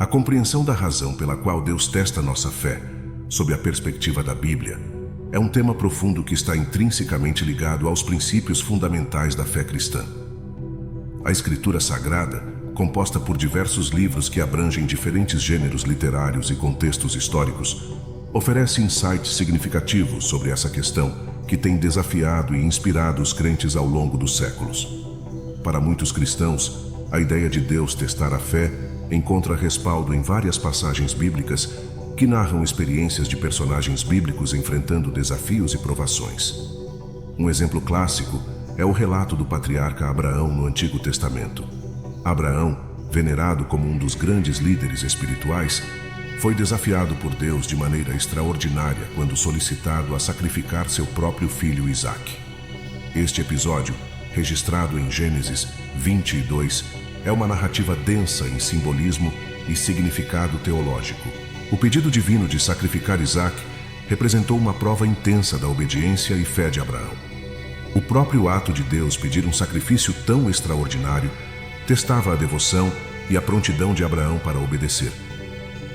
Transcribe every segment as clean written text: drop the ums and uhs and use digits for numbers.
A compreensão da razão pela qual Deus testa nossa fé, sob a perspectiva da Bíblia, é um tema profundo que está intrinsecamente ligado aos princípios fundamentais da fé cristã. A Escritura Sagrada, composta por diversos livros que abrangem diferentes gêneros literários e contextos históricos, oferece insights significativos sobre essa questão que tem desafiado e inspirado os crentes ao longo dos séculos. Para muitos cristãos, a ideia de Deus testar a fé encontra respaldo em várias passagens bíblicas que narram experiências de personagens bíblicos enfrentando desafios e provações. Um exemplo clássico é o relato do patriarca Abraão no Antigo Testamento. Abraão, venerado como um dos grandes líderes espirituais, foi desafiado por Deus de maneira extraordinária quando solicitado a sacrificar seu próprio filho Isaque. Este episódio, registrado em Gênesis 22, é uma narrativa densa em simbolismo e significado teológico. O pedido divino de sacrificar Isaque representou uma prova intensa da obediência e fé de Abraão. O próprio ato de Deus pedir um sacrifício tão extraordinário testava a devoção e a prontidão de Abraão para obedecer,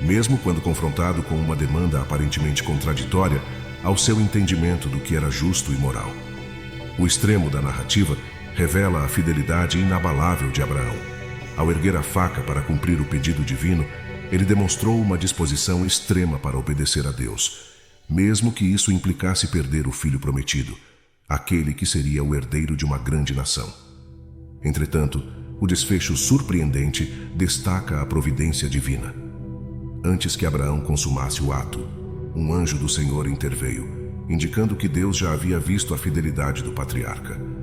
mesmo quando confrontado com uma demanda aparentemente contraditória ao seu entendimento do que era justo e moral. O extremo da narrativa revela a fidelidade inabalável de Abraão. Ao erguer a faca para cumprir o pedido divino, ele demonstrou uma disposição extrema para obedecer a Deus, mesmo que isso implicasse perder o filho prometido, aquele que seria o herdeiro de uma grande nação. Entretanto, o desfecho surpreendente destaca a providência divina. Antes que Abraão consumasse o ato, um anjo do Senhor interveio, indicando que Deus já havia visto a fidelidade do patriarca.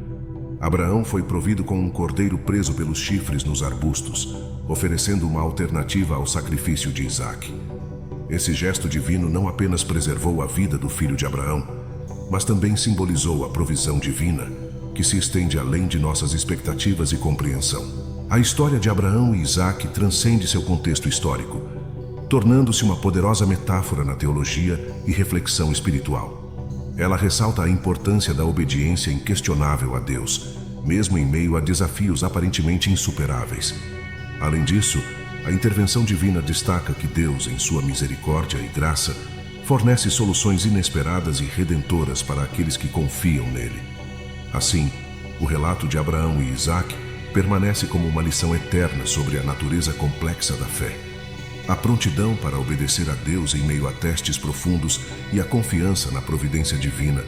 Abraão foi provido com um cordeiro preso pelos chifres nos arbustos, oferecendo uma alternativa ao sacrifício de Isaque. Esse gesto divino não apenas preservou a vida do filho de Abraão, mas também simbolizou a provisão divina, que se estende além de nossas expectativas e compreensão. A história de Abraão e Isaque transcende seu contexto histórico, tornando-se uma poderosa metáfora na teologia e reflexão espiritual. Ela ressalta a importância da obediência inquestionável a Deus, mesmo em meio a desafios aparentemente insuperáveis. Além disso, a intervenção divina destaca que Deus, em sua misericórdia e graça, fornece soluções inesperadas e redentoras para aqueles que confiam nele. Assim, o relato de Abraão e Isaque permanece como uma lição eterna sobre a natureza complexa da fé. A prontidão para obedecer a Deus em meio a testes profundos e a confiança na providência divina,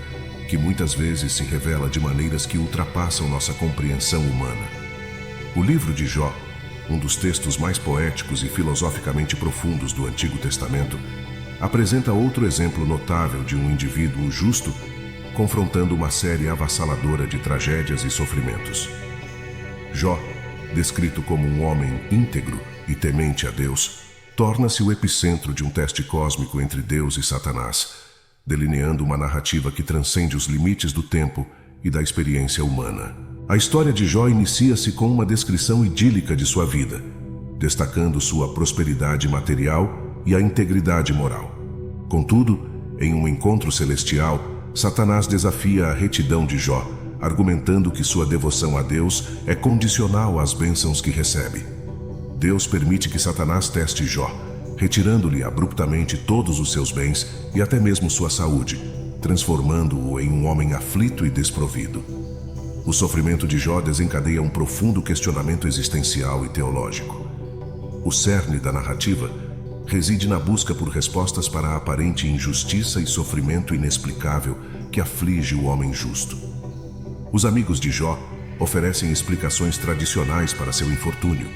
que muitas vezes se revela de maneiras que ultrapassam nossa compreensão humana. O livro de Jó, um dos textos mais poéticos e filosoficamente profundos do Antigo Testamento, apresenta outro exemplo notável de um indivíduo justo confrontando uma série avassaladora de tragédias e sofrimentos. Jó, descrito como um homem íntegro e temente a Deus, torna-se o epicentro de um teste cósmico entre Deus e Satanás, delineando uma narrativa que transcende os limites do tempo e da experiência humana. A história de Jó inicia-se com uma descrição idílica de sua vida, destacando sua prosperidade material e a integridade moral. Contudo, em um encontro celestial, Satanás desafia a retidão de Jó, argumentando que sua devoção a Deus é condicional às bênçãos que recebe. Deus permite que Satanás teste Jó, retirando-lhe abruptamente todos os seus bens e até mesmo sua saúde, transformando-o em um homem aflito e desprovido. O sofrimento de Jó desencadeia um profundo questionamento existencial e teológico. O cerne da narrativa reside na busca por respostas para a aparente injustiça e sofrimento inexplicável que aflige o homem justo. Os amigos de Jó oferecem explicações tradicionais para seu infortúnio,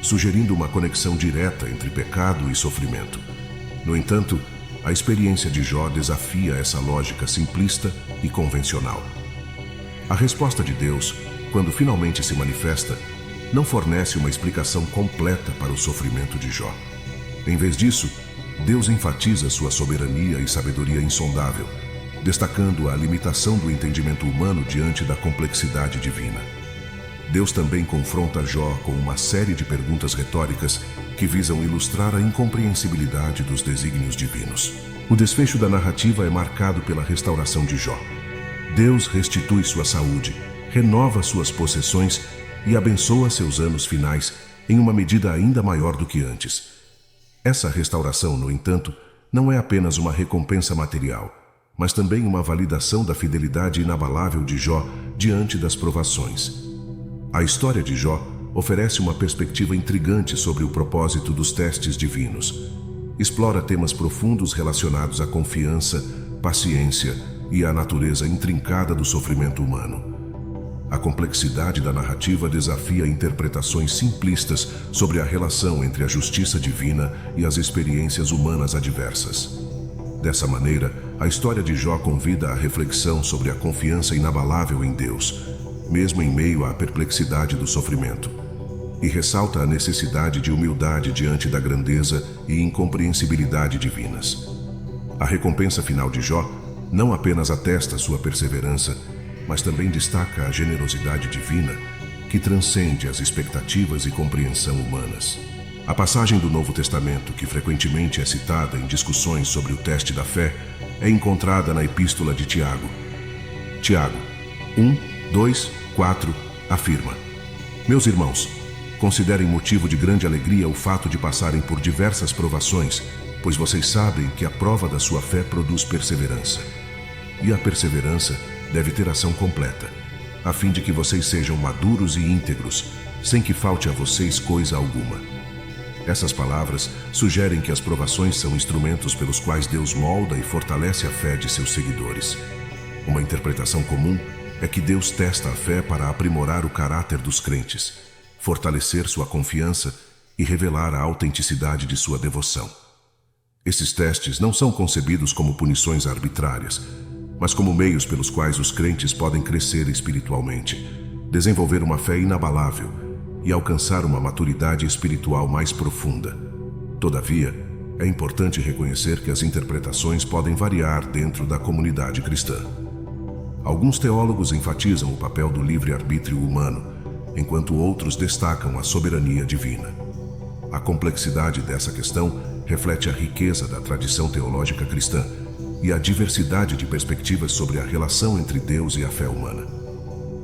sugerindo uma conexão direta entre pecado e sofrimento. No entanto, a experiência de Jó desafia essa lógica simplista e convencional. A resposta de Deus, quando finalmente se manifesta, não fornece uma explicação completa para o sofrimento de Jó. Em vez disso, Deus enfatiza sua soberania e sabedoria insondável, destacando a limitação do entendimento humano diante da complexidade divina. Deus também confronta Jó com uma série de perguntas retóricas que visam ilustrar a incompreensibilidade dos desígnios divinos. O desfecho da narrativa é marcado pela restauração de Jó. Deus restitui sua saúde, renova suas possessões e abençoa seus anos finais em uma medida ainda maior do que antes. Essa restauração, no entanto, não é apenas uma recompensa material, mas também uma validação da fidelidade inabalável de Jó diante das provações. A história de Jó oferece uma perspectiva intrigante sobre o propósito dos testes divinos. Explora temas profundos relacionados à confiança, paciência e à natureza intrincada do sofrimento humano. A complexidade da narrativa desafia interpretações simplistas sobre a relação entre a justiça divina e as experiências humanas adversas. Dessa maneira, a história de Jó convida à reflexão sobre a confiança inabalável em Deus, mesmo em meio à perplexidade do sofrimento, e ressalta a necessidade de humildade diante da grandeza e incompreensibilidade divinas. A recompensa final de Jó não apenas atesta sua perseverança, mas também destaca a generosidade divina que transcende as expectativas e compreensão humanas. A passagem do Novo Testamento, que frequentemente é citada em discussões sobre o teste da fé, é encontrada na Epístola de Tiago. Tiago 1, 2, 4 afirma: Meus irmãos, considerem motivo de grande alegria o fato de passarem por diversas provações, pois vocês sabem que a prova da sua fé produz perseverança. E a perseverança deve ter ação completa, a fim de que vocês sejam maduros e íntegros, sem que falte a vocês coisa alguma. Essas palavras sugerem que as provações são instrumentos pelos quais Deus molda e fortalece a fé de seus seguidores. Uma interpretação comum é que Deus testa a fé para aprimorar o caráter dos crentes, fortalecer sua confiança e revelar a autenticidade de sua devoção. Esses testes não são concebidos como punições arbitrárias, mas como meios pelos quais os crentes podem crescer espiritualmente, desenvolver uma fé inabalável e alcançar uma maturidade espiritual mais profunda. Todavia, é importante reconhecer que as interpretações podem variar dentro da comunidade cristã. Alguns teólogos enfatizam o papel do livre-arbítrio humano, enquanto outros destacam a soberania divina. A complexidade dessa questão reflete a riqueza da tradição teológica cristã e a diversidade de perspectivas sobre a relação entre Deus e a fé humana.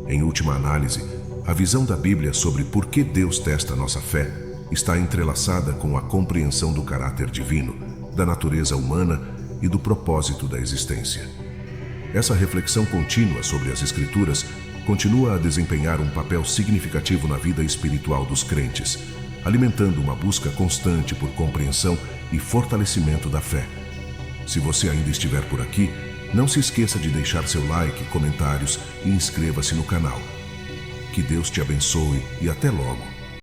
Em última análise, a visão da Bíblia sobre por que Deus testa nossa fé está entrelaçada com a compreensão do caráter divino, da natureza humana e do propósito da existência. Essa reflexão contínua sobre as Escrituras continua a desempenhar um papel significativo na vida espiritual dos crentes, alimentando uma busca constante por compreensão e fortalecimento da fé. Se você ainda estiver por aqui, não se esqueça de deixar seu like, comentários e inscreva-se no canal. Que Deus te abençoe e até logo!